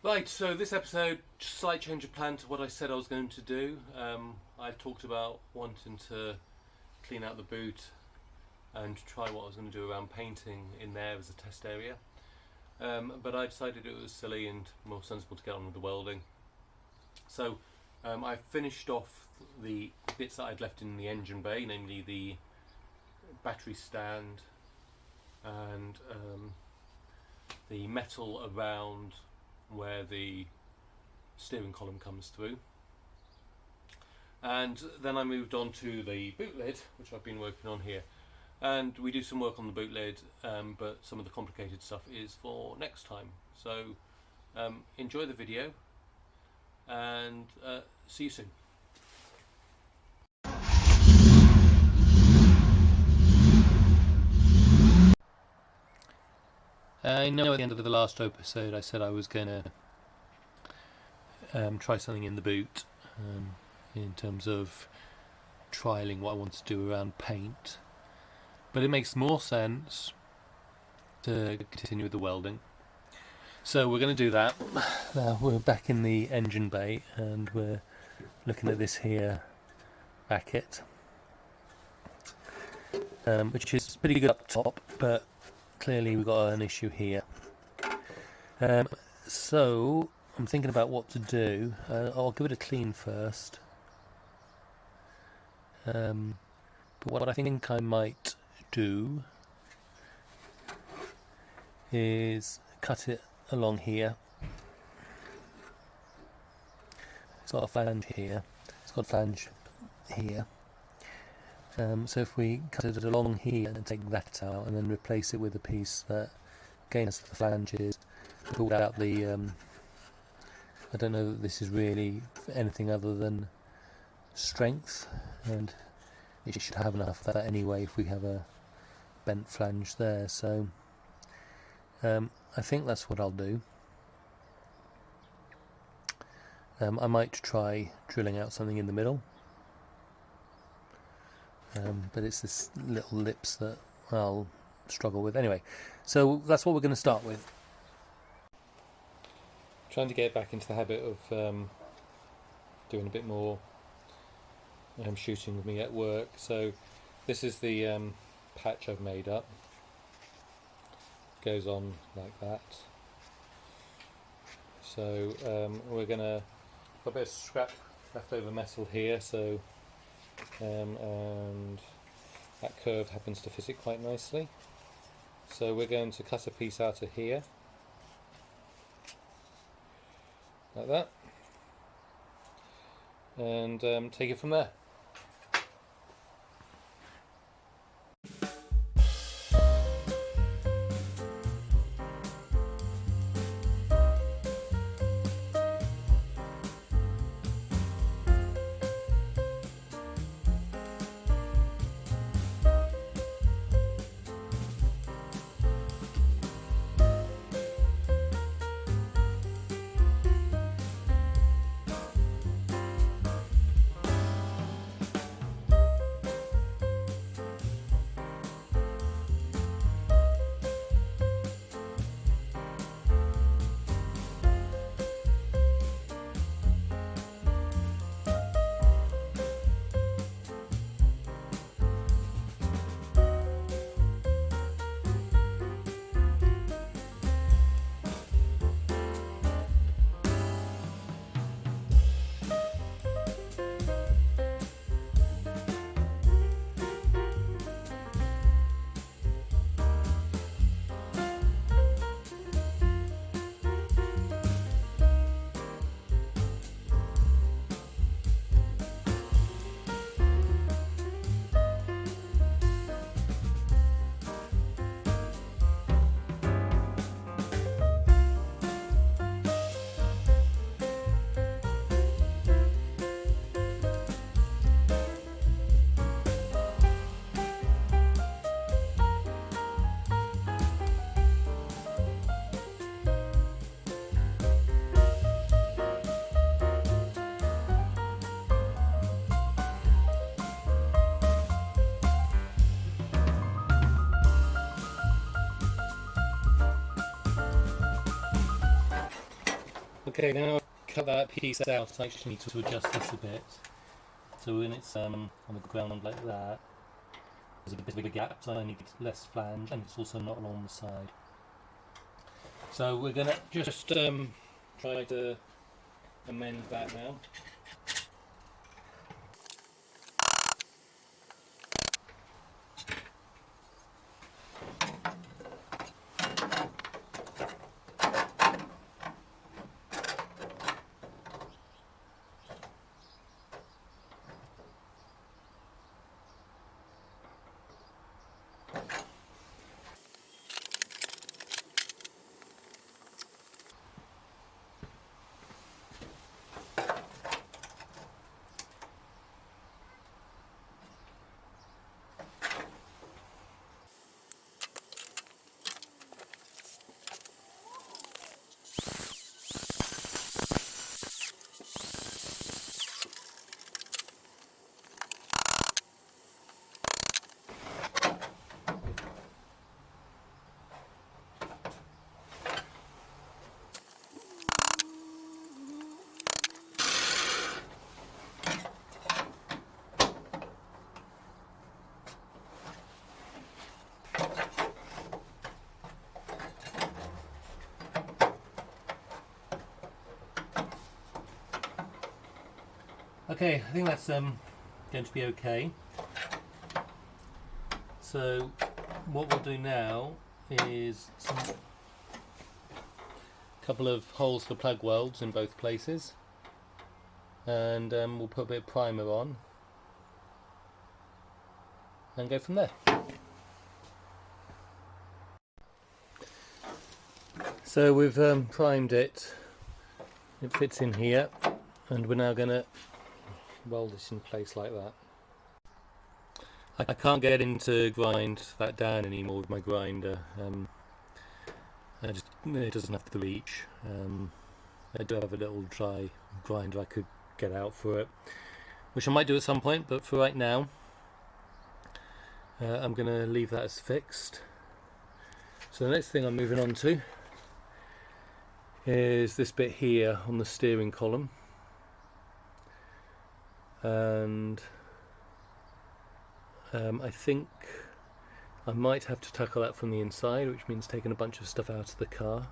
Right, so this episode, slight change of plan to what I said I was going to do. I talked about wanting to clean out the boot and try what I was going to do around painting in there as a test area. But I decided it was silly and more sensible to get on with the welding. So I finished off the bits that I'd left in the engine bay, namely the battery stand and the metal around where the steering column comes through, and then I moved on to the boot lid, which I've been working on here, and we do some work on the boot lid, but some of the complicated stuff is for next time. So enjoy the video and see you soon. I know at the end of the last episode I said I was going to try something in the boot in terms of trialling what I want to do around paint, but it makes more sense to continue with the welding. So we're going to do that. Now we're back in the engine bay and we're looking at this here bracket, which is pretty good up top, but clearly we've got an issue here. So I'm thinking about what to do. I'll give it a clean first. But what I think I might do is cut it along here. It's got a flange here. It's got a flange here. So if we cut it along here and take that out and then replace it with a piece that again has the flanges, pulled out the I don't know that this is really anything other than strength, and it should have enough of that anyway if we have a bent flange there. So I think that's what I'll do. I might try drilling out something in the middle. But it's this little lips that I'll struggle with. Anyway, so that's what we're going to start with. Trying to get back into the habit of doing a bit more shooting with me at work. So this is the patch I've made up. Goes on like that. So we're going to put a bit of scrap leftover metal here, so and that curve happens to fit it quite nicely. So we're going to cut a piece out of here, like that, and take it from there. Okay, now I've cut that piece out, I actually need to adjust this a bit. So when it's on the ground like that, there's a bit of a gap, so I need less flange, and it's also not along the side. So we're going to just try to amend that now. Okay, I think that's going to be okay. So what we'll do now is a couple of holes for plug welds in both places, and we'll put a bit of primer on and go from there. So we've primed it, it fits in here, and we're now going to weld this in place like that. I can't get in to grind that down anymore with my grinder. It doesn't have the reach. I do have a little dry grinder I could get out for it, which I might do at some point, but for right now I'm going to leave that as fixed. So the next thing I'm moving on to is this bit here on the steering column, and I think I might have to tackle that from the inside, which means taking a bunch of stuff out of the car.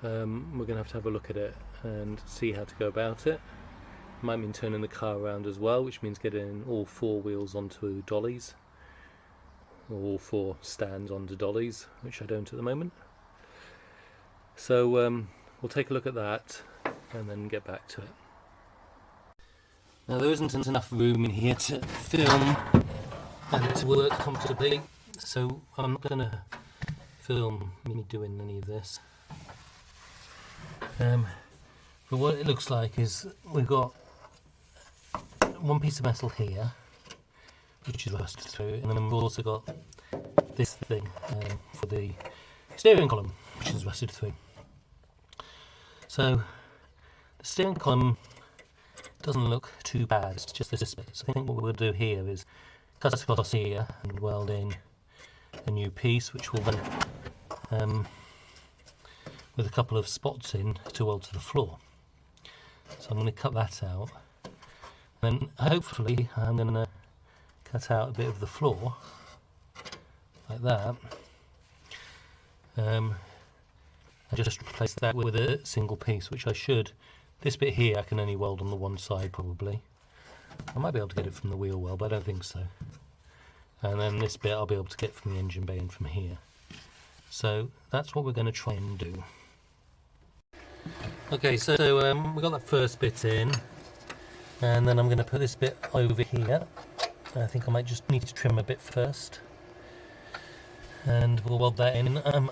We're going to have a look at it and see how to go about it. Might mean turning the car around as well, which means getting all four wheels onto dollies, or all four stands onto dollies, which I don't at the moment. So we'll take a look at that and then get back to it. Now there isn't enough room in here to film and to work comfortably, so I'm not going to film me doing any of this. But what it looks like is we've got one piece of metal here, which is rusted through, and then we've also got this thing for the steering column, which is rusted through. So the steering column doesn't look too bad, it's just this bit. So I think what we'll do here is cut across here and weld in a new piece, which will then, with a couple of spots in, to weld to the floor. So I'm going to cut that out. Then hopefully I'm going to cut out a bit of the floor, like that, and just replace that with a single piece, which I should. This bit here I can only weld on the one side probably. I might be able to get it from the wheel well, but I don't think so. And then this bit I'll be able to get from the engine bay and from here. So that's what we're going to try and do. Okay, so we got that first bit in, and then I'm going to put this bit over here. I think I might just need to trim a bit first, and we'll weld that in. I'm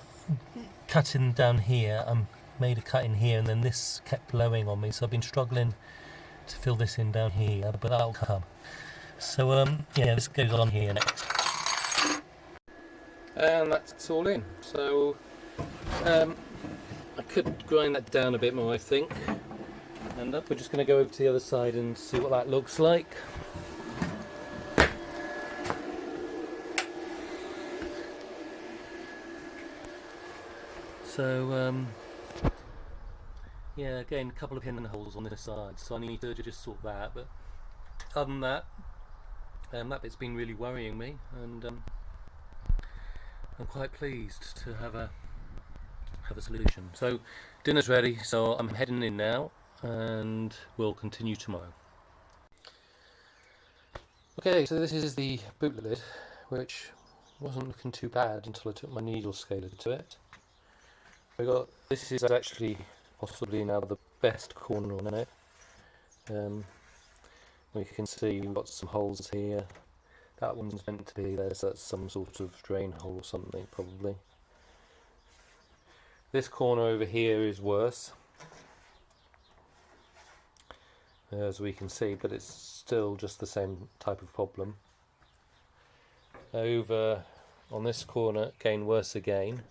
cutting down here. I made a cut in here, and then this kept blowing on me, so I've been struggling to fill this in down here, but that'll come. So yeah, this goes on here next. And that's all in. So I could grind that down a bit more, I think. And we're just going to go over to the other side and see what that looks like. So yeah, again, a couple of pinholes on this side, so I need to just sort that. But other than that, that bit's been really worrying me, and I'm quite pleased to have a solution. So dinner's ready, so I'm heading in now, and we'll continue tomorrow. Okay, so this is the boot lid, which wasn't looking too bad until I took my needle scaler to it. This is actually possibly now the best corner on it. You can see we've got some holes here. That one's meant to be there, so that's some sort of drain hole or something probably. This corner over here is worse, as we can see, but it's still just the same type of problem. Over on this corner, again worse again,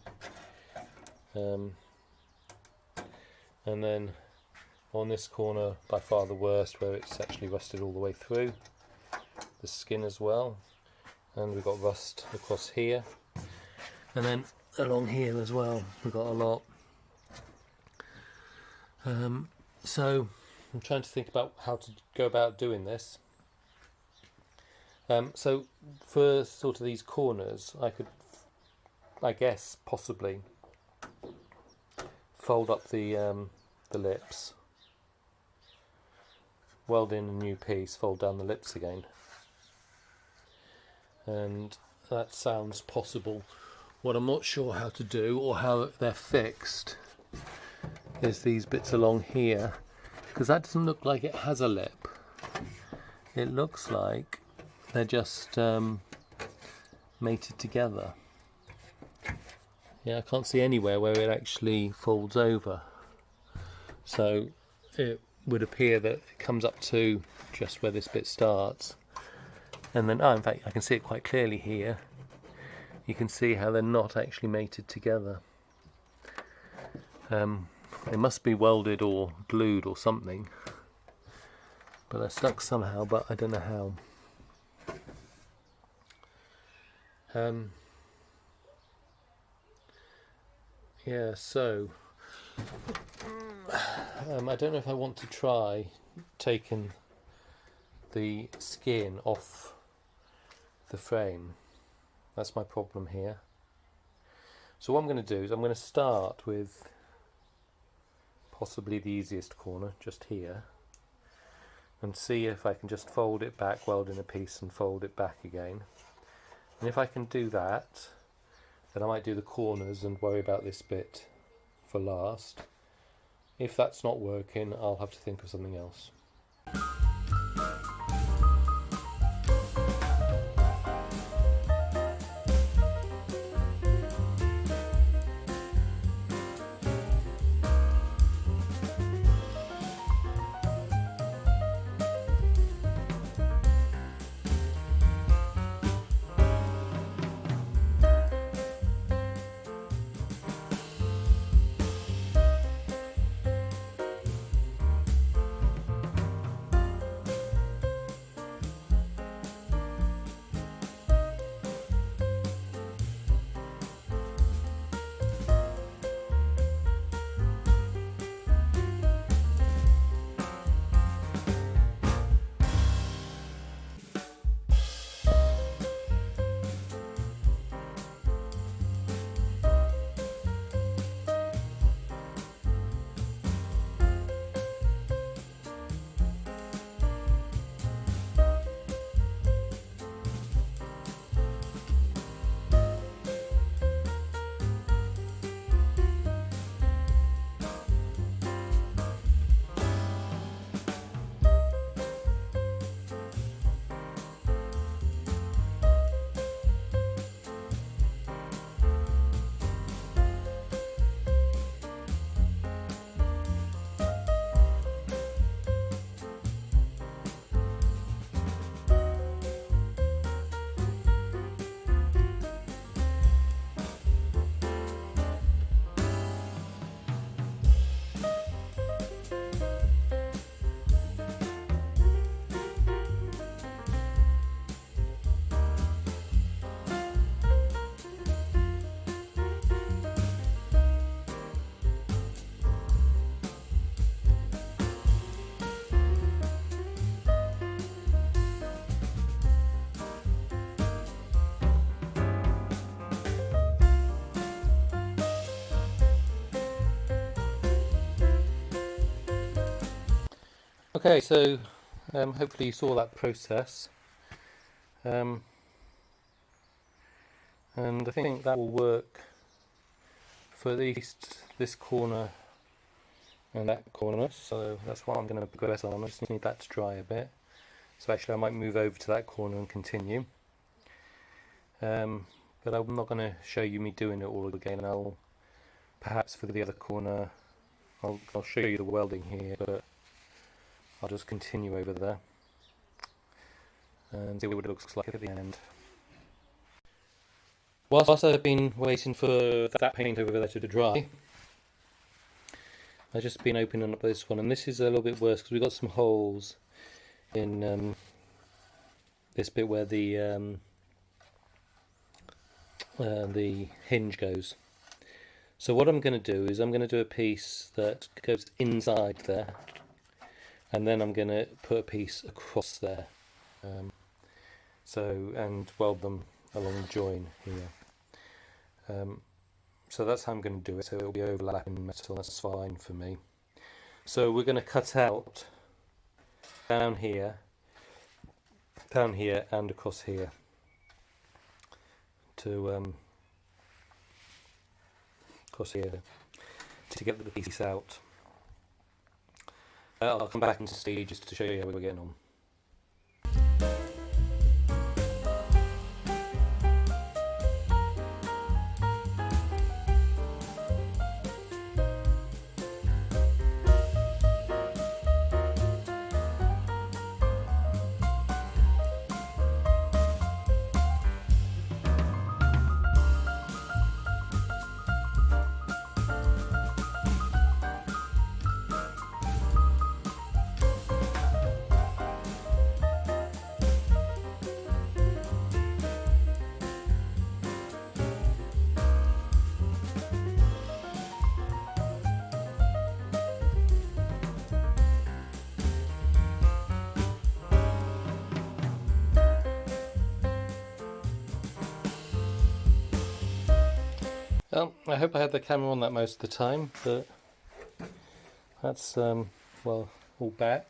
and then on this corner by far the worst, where it's actually rusted all the way through the skin as well, and we've got rust across here, and then along here as well we've got a lot. So I'm trying to think about how to go about doing this. So for sort of these corners, I could, I guess, possibly fold up the lips, weld in a new piece, fold down the lips again, and that sounds possible. What I'm not sure how to do, or how they're fixed, is these bits along here, because that doesn't look like it has a lip. It looks like they're just mated together. Yeah, I can't see anywhere where it actually folds over. So it would appear that it comes up to just where this bit starts. And then, in fact, I can see it quite clearly here. You can see how they're not actually mated together. They must be welded or glued or something. But they're stuck somehow, but I don't know how. Yeah, so I don't know if I want to try taking the skin off the frame. That's my problem here. So what I'm going to do is I'm going to start with possibly the easiest corner, just here, and see if I can just fold it back, weld in a piece and fold it back again. And if I can do that, then I might do the corners and worry about this bit for last. If that's not working, I'll have to think of something else. Okay, so hopefully you saw that process, and I think that will work for at least this corner and that corner, so that's what I'm going to progress on. I just need that to dry a bit, so actually I might move over to that corner and continue, but I'm not going to show you me doing it all again. I'll perhaps for the other corner I'll show you the welding here, but I'll just continue over there and see what it looks like at the end. Whilst I've been waiting for that paint over there to dry, I've just been opening up this one, and this is a little bit worse because we've got some holes in this bit where the hinge goes. So what I'm going to do is I'm going to do a piece that goes inside there, and then I'm going to put a piece across there, and weld them along the join here. So that's how I'm going to do it, so it'll be overlapping metal, that's fine for me. So we're going to cut out down here, and across here to to get the piece out. I'll come back into stage just to show you how we're getting on. Well, I hope I had the camera on that most of the time, but that's well, all back.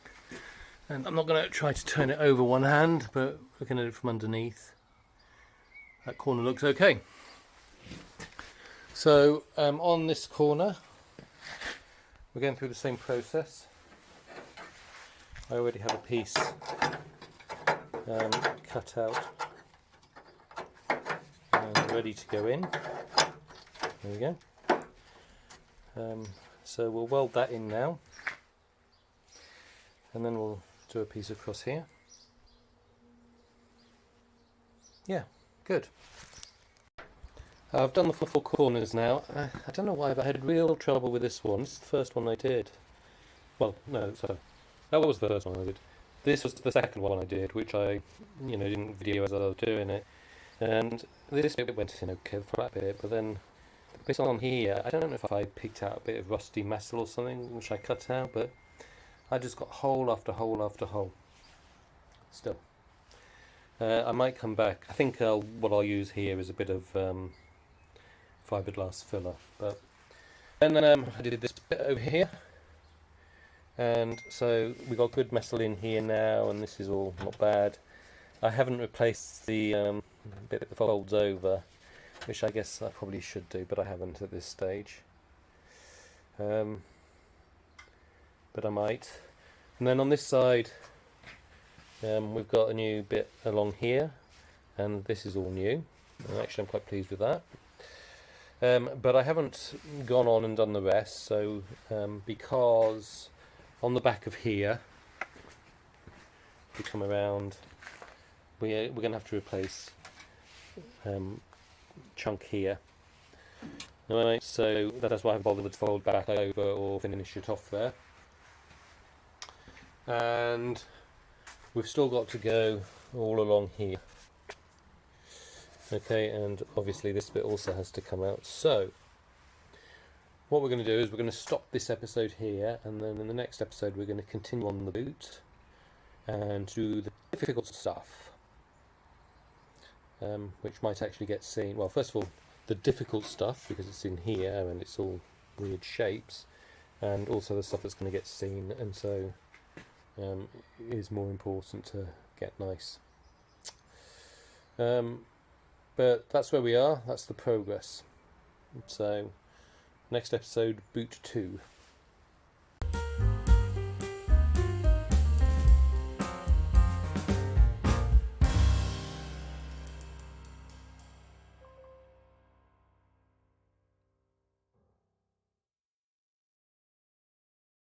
And I'm not going to try to turn it over one hand, but looking at it from underneath, that corner looks okay. So on this corner, we're going through the same process. I already have a piece cut out and ready to go in. There we go. So we'll weld that in now, and then we'll do a piece across here. Yeah, good. I've done the 4 corners now. I don't know why, but I had real trouble with this one. This is the first one I did. Well, no, sorry. That was the first one I did. This was the second one I did, which I, didn't video as I was doing it. And this bit went in okay, the flat bit, but then the bit on here, I don't know if I picked out a bit of rusty metal or something, which I cut out, but I just got hole after hole after hole. Still. I might come back. I think what I'll use here is a bit of fiberglass filler. But then I did this bit over here. And so we got good metal in here now, and this is all not bad. I haven't replaced the bit that folds over, which I guess I probably should do, but I haven't at this stage. But I might. And then on this side, we've got a new bit along here, and this is all new. And actually, I'm quite pleased with that. But I haven't gone on and done the rest, so because on the back of here, if we come around, we're going to have to replace chunk here. Alright, so that's why I haven't bothered to fold back over or finish it off there. And we've still got to go all along here. Okay, and obviously this bit also has to come out. So what we're going to do is we're going to stop this episode here, and then in the next episode we're going to continue on the boot and do the difficult stuff, which might actually get seen. Well, first of all, the difficult stuff, because it's in here and it's all weird shapes, and also the stuff that's going to get seen. And so is more important to get nice. But that's where we are. That's the progress. So next episode, boot 2.